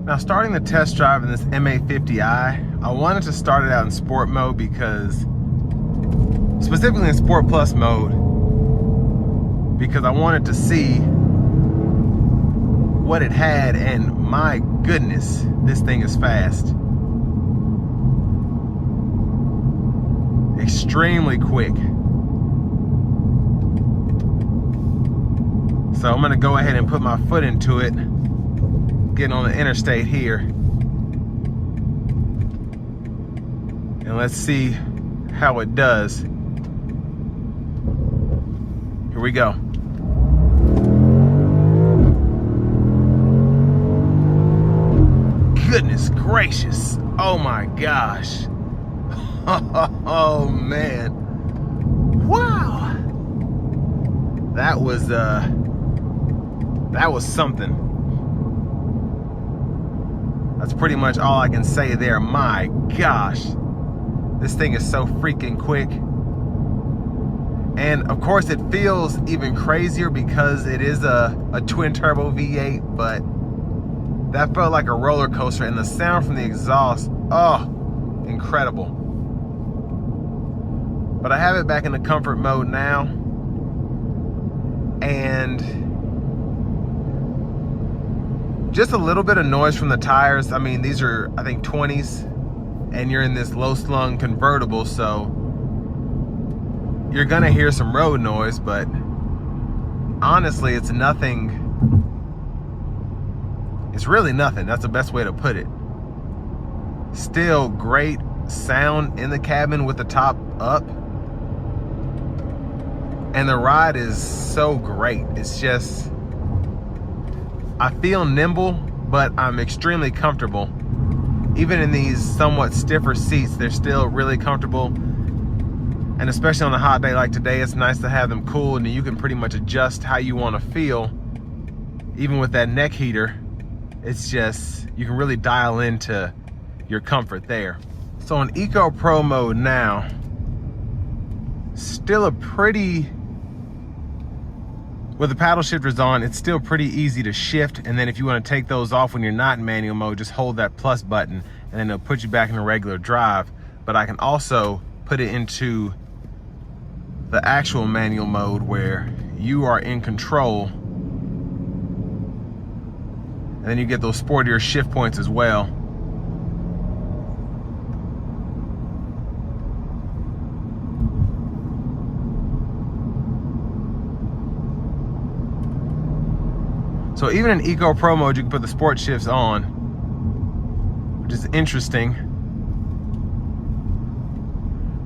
Now, starting the test drive in this M850i, I wanted to start it out in sport mode because, specifically in Sport Plus mode, because I wanted to see what it had, and my goodness, this thing is fast. Extremely quick. So I'm gonna go ahead and put my foot into it, getting on the interstate here. And let's see how it does. Here we go. Goodness gracious. Oh my gosh. Oh man. Wow. That was something. That's pretty much all I can say there. My gosh. This thing is so freaking quick. And of course it feels even crazier because it is a twin turbo V8, but that felt like a roller coaster, and the sound from the exhaust, oh, incredible. But I have it back in the comfort mode now, and just a little bit of noise from the tires. I mean, these are, I think, 20s, and you're in this low-slung convertible, so you're gonna hear some road noise, but honestly, it's nothing. It's really nothing. That's the best way to put it. Still great sound in the cabin with the top up. And the ride is so great. It's just, I feel nimble, but I'm extremely comfortable. Even in these somewhat stiffer seats, they're still really comfortable. And especially on a hot day like today, it's nice to have them cool, and you can pretty much adjust how you want to feel. Even with that neck heater, it's just, you can really dial into your comfort there. So in Eco Pro mode now, still a pretty, with the paddle shifters on, it's still pretty easy to shift. And then if you want to take those off when you're not in manual mode, just hold that plus button and then it'll put you back in a regular drive. But I can also put it into the actual manual mode where you are in control. And then you get those sportier shift points as well. So even in Eco Pro mode, you can put the sport shifts on, which is interesting.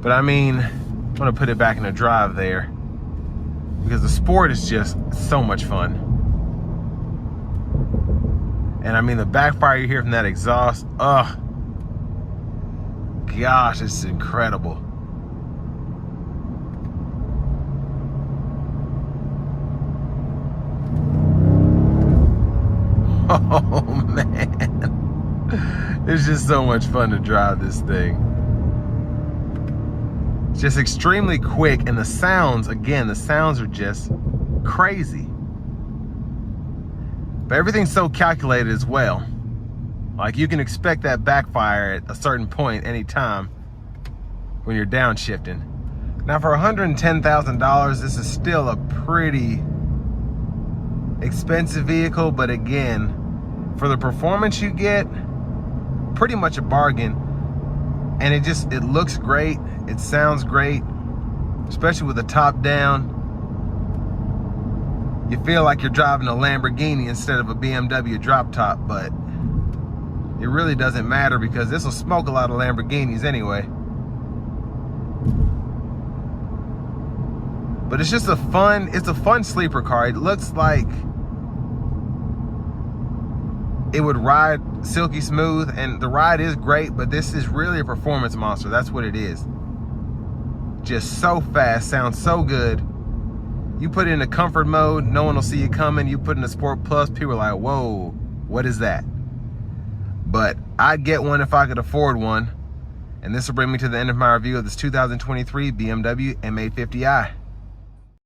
But I mean, I'm gonna put it back in the drive there because the sport is just so much fun. And I mean, the backfire you hear from that exhaust, oh gosh, it's incredible. Oh man, it's just so much fun to drive this thing. It's just extremely quick, and the sounds, again, the sounds are just crazy. But everything's so calculated as well. Like, you can expect that backfire at a certain point anytime when you're downshifting. Now for $110,000, this is still a pretty expensive vehicle, but again, for the performance you get, pretty much a bargain. And it looks great, it sounds great, especially with the top down. You feel like you're driving a Lamborghini instead of a BMW drop top, but it really doesn't matter because this will smoke a lot of Lamborghinis anyway. But it's just a fun sleeper car. It looks like it would ride silky smooth, and the ride is great, but this is really a performance monster. That's what it is. Just so fast, sounds so good. You put it in a comfort mode, no one will see you coming. You put in a Sport Plus, people are like, whoa, what is that? But I'd get one if I could afford one. And this will bring me to the end of my review of this 2023 BMW M850i.